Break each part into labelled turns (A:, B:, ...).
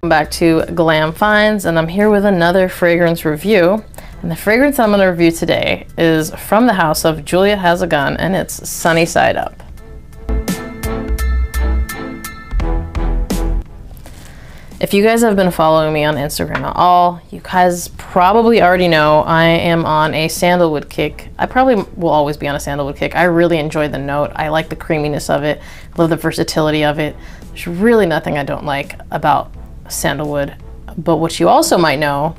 A: Welcome back to Glam Finds, and I'm here with another fragrance review. And the fragrance I'm going to review today is from the house of Juliette Has a Gun, and it's Sunny Side Up. If you guys have been following me on Instagram at all, you guys probably already know I am on a sandalwood kick. I probably will always be on a sandalwood kick. I really enjoy the note. I like the creaminess of it. I love the versatility of it. There's really nothing I don't like about sandalwood. But what you also might know,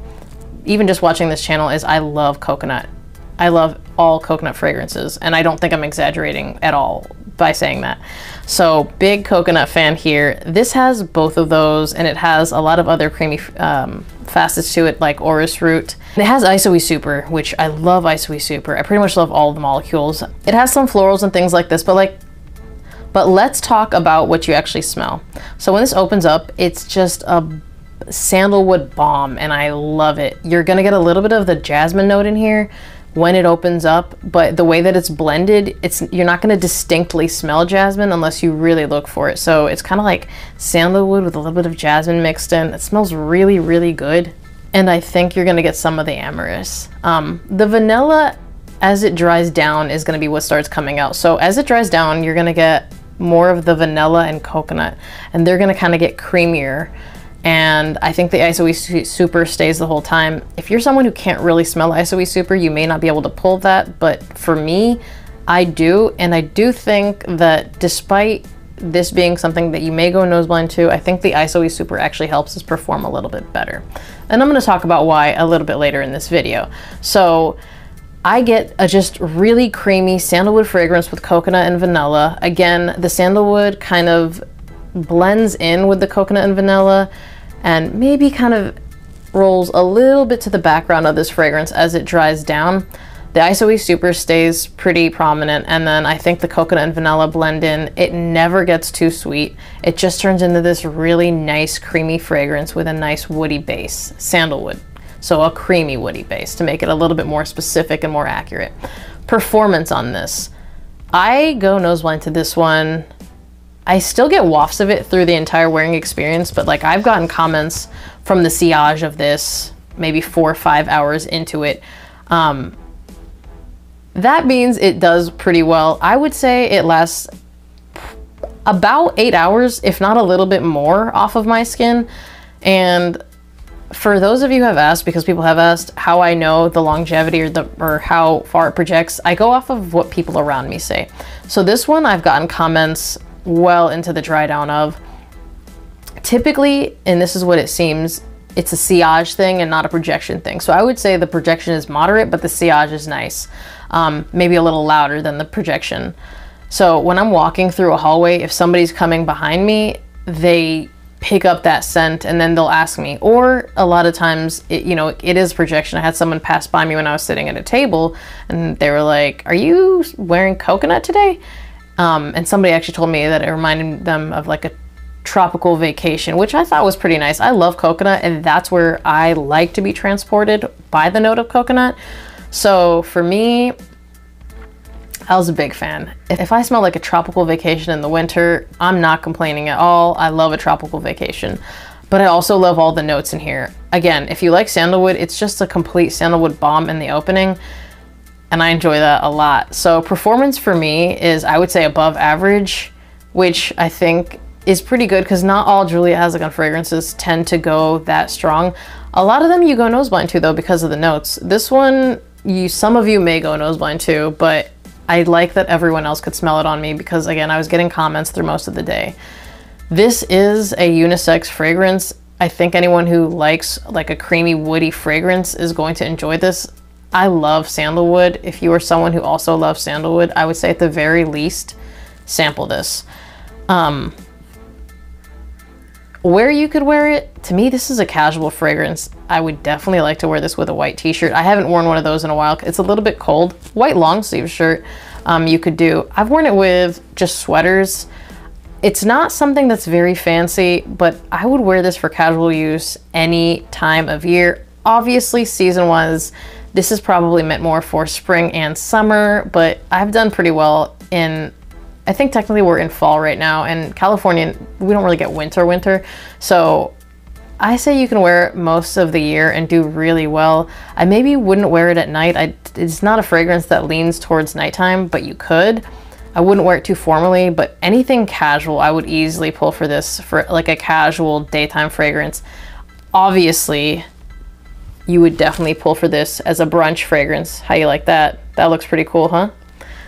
A: even just watching this channel, is I love coconut. I love all coconut fragrances, and I don't think I'm exaggerating at all by saying that. So big coconut fan here. This has both of those, and it has a lot of other creamy facets to it, like orris root. And it has isoe super, which I love isoe super. I pretty much love all of the molecules. It has some florals and things like this, but let's talk about what you actually smell. So when this opens up, it's just a sandalwood bomb, and I love it. You're gonna get a little bit of the jasmine note in here when it opens up, but the way that it's blended, you're not gonna distinctly smell jasmine unless you really look for it. So it's kind of like sandalwood with a little bit of jasmine mixed in. It smells really, really good. And I think you're gonna get some of the amorous. The vanilla, as it dries down, is gonna be what starts coming out. So as it dries down, you're gonna get more of the vanilla and coconut, and they're gonna kind of get creamier. And I think the isoe super stays the whole time. If you're someone who can't really smell isoe super, you may not be able to pull that, but for me, I do. And I do think that despite this being something that you may go nose blind to, I think the isoe super actually helps us perform a little bit better. And I'm gonna talk about why a little bit later in this video. So I get a just really creamy sandalwood fragrance with coconut and vanilla. Again, the sandalwood kind of blends in with the coconut and vanilla, and maybe kind of rolls a little bit to the background of this fragrance as it dries down. The isoe super stays pretty prominent, and then I think the coconut and vanilla blend in. It never gets too sweet. It just turns into this really nice creamy fragrance with a nice woody base, sandalwood. So a creamy woody base to make it a little bit more specific and more accurate. Performance on this. I go nose blind to this one. I still get wafts of it through the entire wearing experience, but like I've gotten comments from the sillage of this maybe 4 or 5 hours into it. That means it does pretty well. I would say it lasts about 8 hours, if not a little bit more, off of my skin. And for those of you who have asked, because people have asked how I know the longevity or how far it projects, I go off of what people around me say. So this one I've gotten comments well into the dry down of. Typically, and this is what it seems, it's a sillage thing and not a projection thing. So I would say the projection is moderate, but the sillage is nice. Maybe a little louder than the projection. So when I'm walking through a hallway, if somebody's coming behind me, they pick up that scent and then they'll ask me. Or a lot of times, it is projection. I had someone pass by me when I was sitting at a table and they were like, "Are you wearing coconut today?" And somebody actually told me that it reminded them of like a tropical vacation, which I thought was pretty nice. I love coconut, and that's where I like to be transported by the note of coconut. So for me, I was a big fan. If I smell like a tropical vacation in the winter, I'm not complaining at all. I love a tropical vacation, but I also love all the notes in here. Again, if you like sandalwood, it's just a complete sandalwood bomb in the opening. And I enjoy that a lot. So performance for me is, I would say, above average, which I think is pretty good because not all Juliette Has a Gun fragrances tend to go that strong. A lot of them you go nose blind to though because of the notes. This one, some of you may go nose blind to, but I like that everyone else could smell it on me because again, I was getting comments through most of the day. This is a unisex fragrance. I think anyone who likes like a creamy woody fragrance is going to enjoy this. I love sandalwood. If you are someone who also loves sandalwood, I would say at the very least, sample this. Where you could wear it, to me, this is a casual fragrance. I would definitely like to wear this with a white t-shirt. I haven't worn one of those in a while. It's a little bit cold. White long sleeve shirt you could do. I've worn it with just sweaters. It's not something that's very fancy, but I would wear this for casual use any time of year. Obviously, season-wise, this is probably meant more for spring and summer, but I've done pretty well in, I think technically we're in fall right now, and California, we don't really get winter. So I say you can wear it most of the year and do really well. I maybe wouldn't wear it at night. It's not a fragrance that leans towards nighttime, but you could. I wouldn't wear it too formally, but anything casual, I would easily pull for this for like a casual daytime fragrance. Obviously, you would definitely pull for this as a brunch fragrance. How you like that? That looks pretty cool, huh?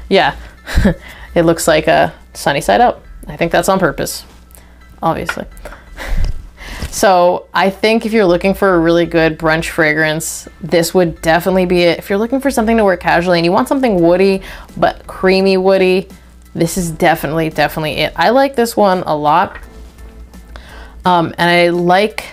A: Yeah, it looks like a sunny side up. I think that's on purpose, obviously. So I think if you're looking for a really good brunch fragrance, this would definitely be it. If you're looking for something to wear casually and you want something woody, but creamy woody, this is definitely it. I like this one a lot. And I like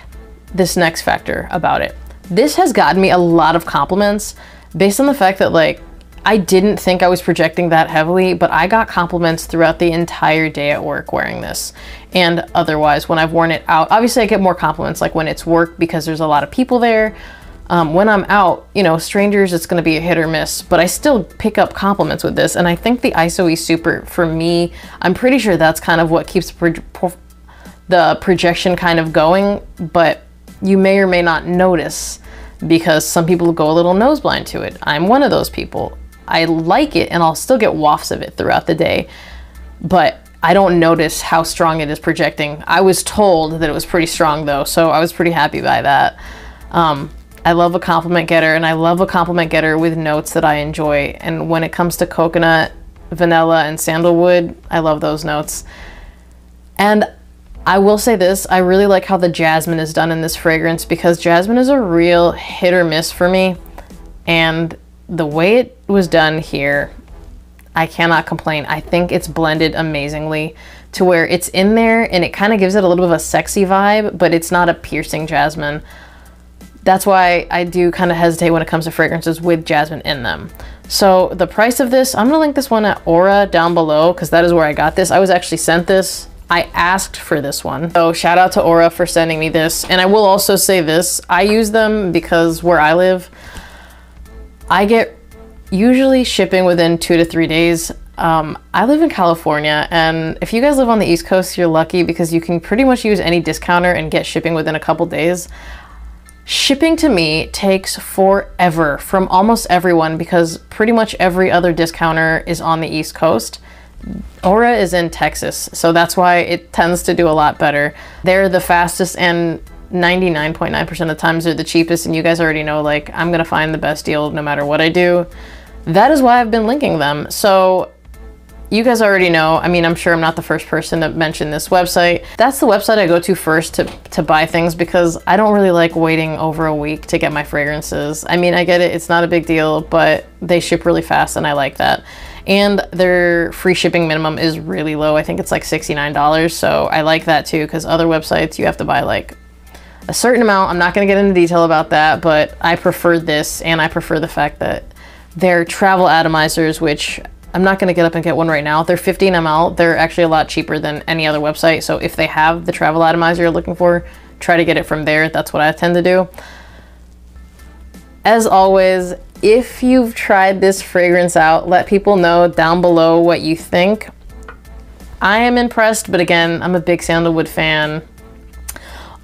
A: this next factor about it. This has gotten me a lot of compliments based on the fact that like, I didn't think I was projecting that heavily, but I got compliments throughout the entire day at work wearing this. And otherwise, when I've worn it out, obviously I get more compliments like when it's work because there's a lot of people there. When I'm out, you know, strangers, it's gonna be a hit or miss, but I still pick up compliments with this. And I think the ISOE Super, for me, I'm pretty sure that's kind of what keeps the projection kind of going, but you may or may not notice because some people go a little nose blind to it. I'm one of those people. I like it and I'll still get wafts of it throughout the day, but I don't notice how strong it is projecting. I was told that it was pretty strong though, so I was pretty happy by that. I love a compliment getter, and I love a compliment getter with notes that I enjoy. And when it comes to coconut, vanilla, and sandalwood, I love those notes. And I will say this, I really like how the jasmine is done in this fragrance because jasmine is a real hit or miss for me. And the way it was done here, I cannot complain. I think it's blended amazingly to where it's in there and it kind of gives it a little bit of a sexy vibe, but it's not a piercing jasmine. That's why I do kind of hesitate when it comes to fragrances with jasmine in them. So the price of this, I'm gonna link this one at Aura down below because that is where I got this. I was actually sent this. I asked for this one. So shout out to Aura for sending me this. And I will also say this, I use them because where I live, I get usually shipping within 2 to 3 days. I live in California, and if you guys live on the East Coast, you're lucky because you can pretty much use any discounter and get shipping within a couple days. Shipping to me takes forever from almost everyone because pretty much every other discounter is on the East Coast. Aura is in Texas, so that's why it tends to do a lot better. They're the fastest and 99.9% of the times they're the cheapest, and you guys already know, like, I'm gonna find the best deal no matter what I do. That is why I've been linking them. So you guys already know, I mean, I'm sure I'm not the first person to mention this website. That's the website I go to first to buy things because I don't really like waiting over a week to get my fragrances. I mean, I get it, it's not a big deal, but they ship really fast and I like that. And their free shipping minimum is really low. I think it's like $69. So I like that too, because other websites you have to buy like a certain amount. I'm not gonna get into detail about that, but I prefer this, and I prefer the fact that they're travel atomizers, which I'm not gonna get up and get one right now. They're 15 ml. They're actually a lot cheaper than any other website. So if they have the travel atomizer you're looking for, try to get it from there. That's what I tend to do. As always, if you've tried this fragrance out, let people know down below what you think. I am impressed, but again, I'm a big Sandalwood fan.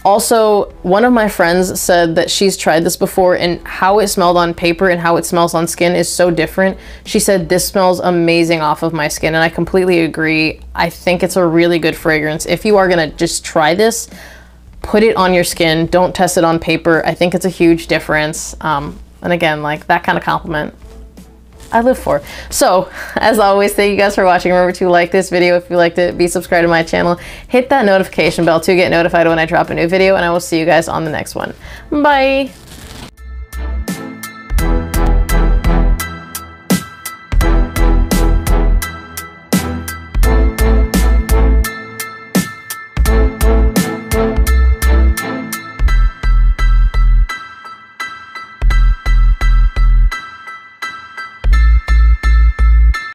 A: Also, one of my friends said that she's tried this before and how it smelled on paper and how it smells on skin is so different. She said this smells amazing off of my skin, and I completely agree. I think it's a really good fragrance. If you are gonna just try this, put it on your skin, don't test it on paper. I think it's a huge difference. And again, like, that kind of compliment I live for. So, as always, thank you guys for watching. Remember to like this video if you liked it, be subscribed to my channel, hit that notification bell to get notified when I drop a new video, and I will see you guys on the next one. Bye!